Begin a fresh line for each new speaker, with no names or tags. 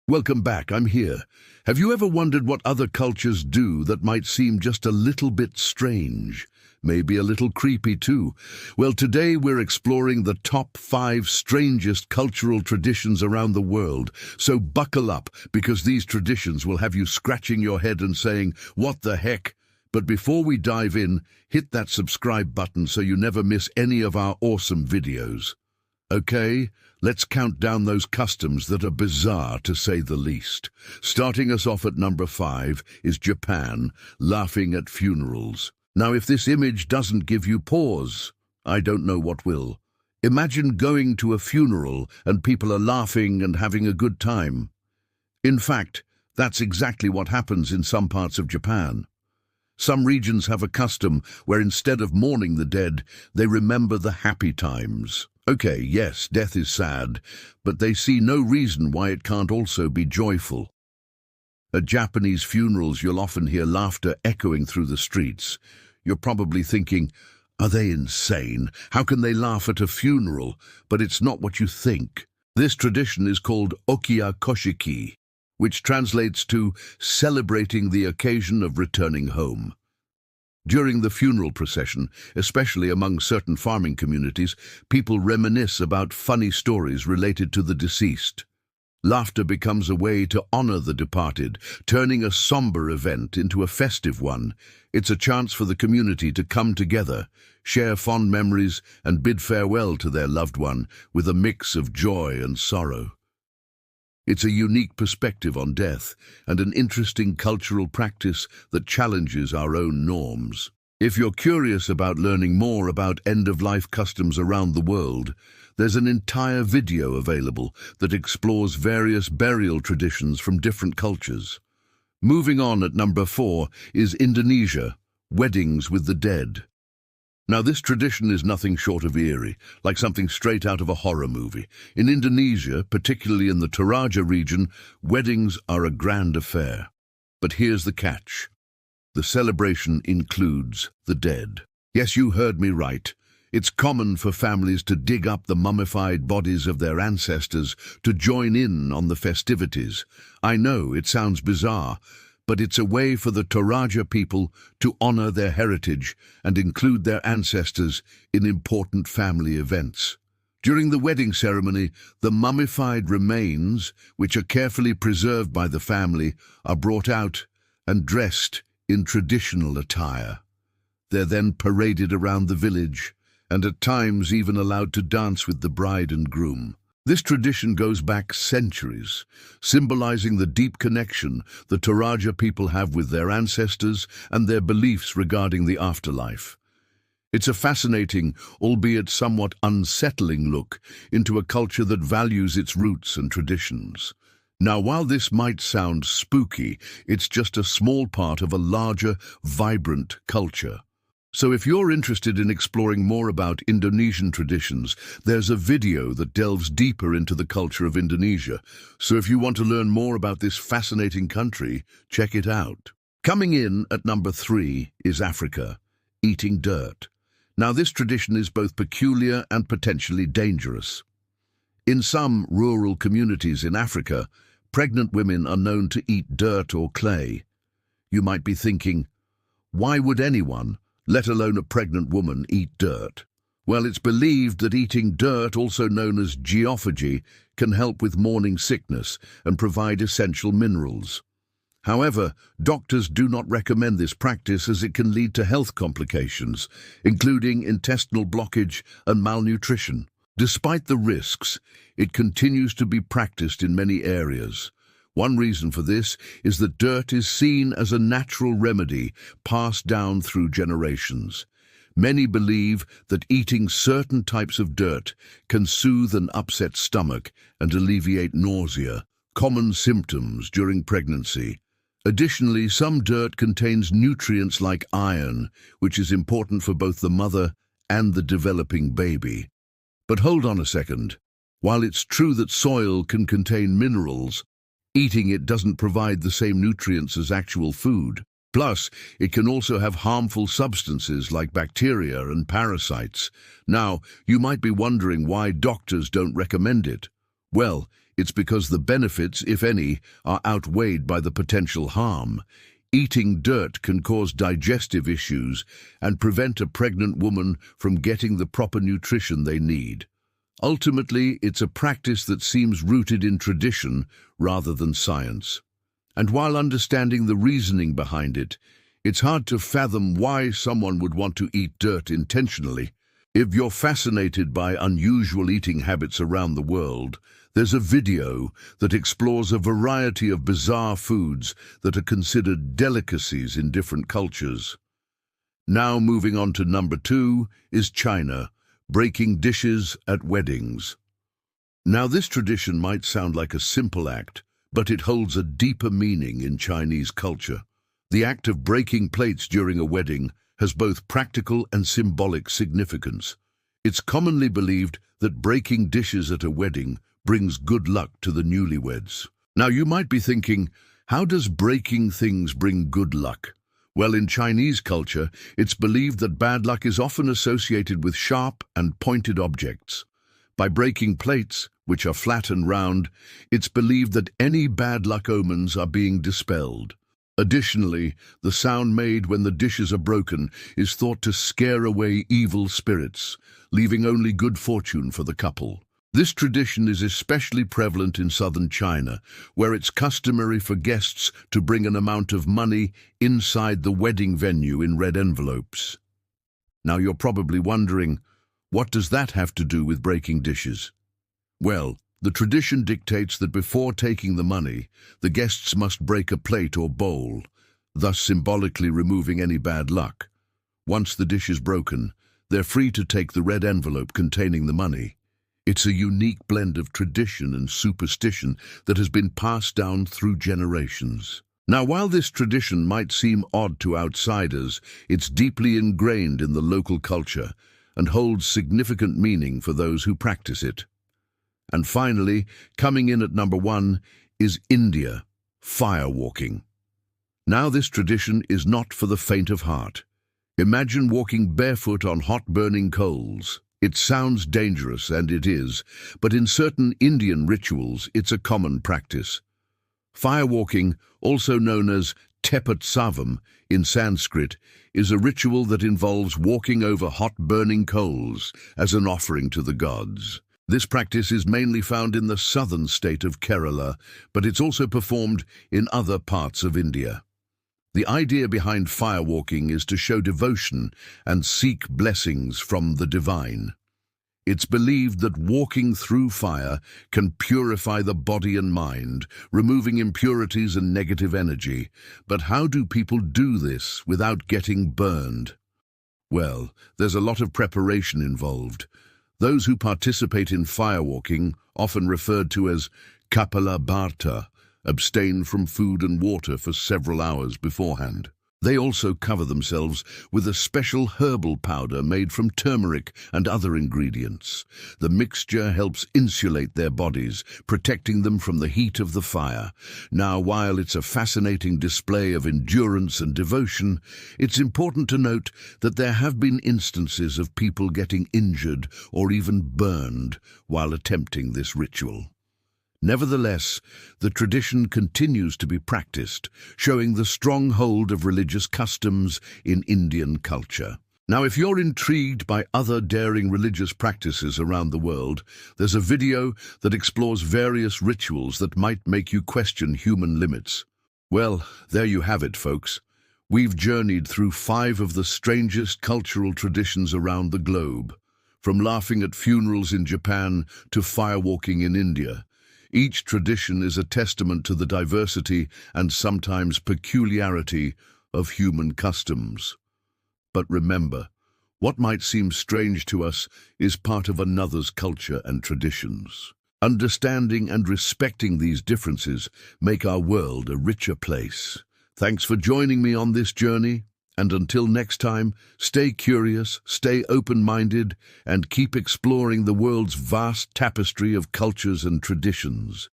Welcome back, I'm here. Have you ever wondered what other cultures do that might seem just a little bit strange? Maybe a little creepy too? Well, today we're exploring the top 5 strangest cultural traditions around the world. So buckle up, because these traditions will have you scratching your head and saying, "What the heck?" But before we dive in, hit that subscribe button so you never miss any of our awesome videos. Okay, let's count down those customs that are bizarre, to say the least. Starting us off at number 5 is Japan, laughing at funerals. Now, if this image doesn't give you pause, I don't know what will. Imagine going to a funeral and people are laughing and having a good time. In fact, that's exactly what happens in some parts of Japan. Some regions have a custom where instead of mourning the dead, they remember the happy times. Okay, yes, death is sad, but they see no reason why it can't also be joyful. At Japanese funerals, you'll often hear laughter echoing through the streets. You're probably thinking, are they insane? How can they laugh at a funeral? But it's not what you think. This tradition is called Okiya Koshiki, which translates to celebrating the occasion of returning home. During the funeral procession, especially among certain farming communities, people reminisce about funny stories related to the deceased. Laughter becomes a way to honor the departed, turning a somber event into a festive one. It's a chance for the community to come together, share fond memories, and bid farewell to their loved one with a mix of joy and sorrow. It's a unique perspective on death and an interesting cultural practice that challenges our own norms. If you're curious about learning more about end-of-life customs around the world, there's an entire video available that explores various burial traditions from different cultures. Moving on at number 4 is Indonesia, weddings with the dead. Now, this tradition is nothing short of eerie, like something straight out of a horror movie. In Indonesia, particularly in the Toraja region, weddings are a grand affair. But here's the catch. The celebration includes the dead. Yes, you heard me right. It's common for families to dig up the mummified bodies of their ancestors to join in on the festivities. I know it sounds bizarre, but it's a way for the Toraja people to honor their heritage and include their ancestors in important family events. During the wedding ceremony, the mummified remains, which are carefully preserved by the family, are brought out and dressed in traditional attire. They're then paraded around the village, and at times even allowed to dance with the bride and groom. This tradition goes back centuries, symbolizing the deep connection the Toraja people have with their ancestors and their beliefs regarding the afterlife. It's a fascinating, albeit somewhat unsettling look into a culture that values its roots and traditions. Now, while this might sound spooky, it's just a small part of a larger, vibrant culture. So if you're interested in exploring more about Indonesian traditions, there's a video that delves deeper into the culture of Indonesia. So if you want to learn more about this fascinating country, check it out. Coming in at number 3 is Africa, eating dirt. Now, this tradition is both peculiar and potentially dangerous. In some rural communities in Africa, pregnant women are known to eat dirt or clay. You might be thinking, why would anyone, let alone a pregnant woman, eat dirt? Well, it's believed that eating dirt, also known as geophagy, can help with morning sickness and provide essential minerals. However, doctors do not recommend this practice as it can lead to health complications, including intestinal blockage and malnutrition. Despite the risks, it continues to be practiced in many areas. One reason for this is that dirt is seen as a natural remedy passed down through generations. Many believe that eating certain types of dirt can soothe an upset stomach and alleviate nausea, common symptoms during pregnancy. Additionally, some dirt contains nutrients like iron, which is important for both the mother and the developing baby. But hold on a second. While it's true that soil can contain minerals, eating it doesn't provide the same nutrients as actual food. Plus, it can also have harmful substances like bacteria and parasites. Now, you might be wondering why doctors don't recommend it. Well, It's because the benefits, if any, are outweighed by the potential harm. Eating dirt can cause digestive issues and prevent a pregnant woman from getting the proper nutrition they need. Ultimately, it's a practice that seems rooted in tradition rather than science. And while understanding the reasoning behind it, it's hard to fathom why someone would want to eat dirt intentionally. If you're fascinated by unusual eating habits around the world, there's a video that explores a variety of bizarre foods that are considered delicacies in different cultures. Now moving on to number 2 is China, breaking dishes at weddings. Now this tradition might sound like a simple act, but it holds a deeper meaning in Chinese culture. The act of breaking plates during a wedding has both practical and symbolic significance. It's commonly believed that breaking dishes at a wedding brings good luck to the newlyweds. Now you might be thinking, how does breaking things bring good luck? Well, in Chinese culture, it's believed that bad luck is often associated with sharp and pointed objects. By breaking plates, which are flat and round, it's believed that any bad luck omens are being dispelled. Additionally, the sound made when the dishes are broken is thought to scare away evil spirits, leaving only good fortune for the couple. This tradition is especially prevalent in southern China, where it's customary for guests to bring an amount of money inside the wedding venue in red envelopes. Now you're probably wondering, what does that have to do with breaking dishes? Well, the tradition dictates that before taking the money, the guests must break a plate or bowl, thus symbolically removing any bad luck. Once the dish is broken, they're free to take the red envelope containing the money. It's a unique blend of tradition and superstition that has been passed down through generations. Now, while this tradition might seem odd to outsiders, it's deeply ingrained in the local culture and holds significant meaning for those who practice it. And finally, coming in at number 1 is India, fire walking. Now this tradition is not for the faint of heart. Imagine walking barefoot on hot burning coals. It sounds dangerous, and it is, but in certain Indian rituals it's a common practice. Fire walking, also known as tepatsavam in Sanskrit, is a ritual that involves walking over hot burning coals as an offering to the gods. This practice is mainly found in the southern state of Kerala, but it's also performed in other parts of India. The idea behind firewalking is to show devotion and seek blessings from the divine. It's believed that walking through fire can purify the body and mind, removing impurities and negative energy. But how do people do this without getting burned? Well, there's a lot of preparation involved. Those who participate in firewalking, often referred to as kapalabhata, abstain from food and water for several hours beforehand. They also cover themselves with a special herbal powder made from turmeric and other ingredients. The mixture helps insulate their bodies, protecting them from the heat of the fire. Now, while it's a fascinating display of endurance and devotion, it's important to note that there have been instances of people getting injured or even burned while attempting this ritual. Nevertheless, the tradition continues to be practiced, showing the strong hold of religious customs in Indian culture. Now, if you're intrigued by other daring religious practices around the world, there's a video that explores various rituals that might make you question human limits. Well, there you have it, folks. We've journeyed through 5 of the strangest cultural traditions around the globe, from laughing at funerals in Japan to firewalking in India. Each tradition is a testament to the diversity and sometimes peculiarity of human customs. But remember, what might seem strange to us is part of another's culture and traditions. Understanding and respecting these differences make our world a richer place. Thanks for joining me on this journey, and until next time, stay curious, stay open-minded, and keep exploring the world's vast tapestry of cultures and traditions.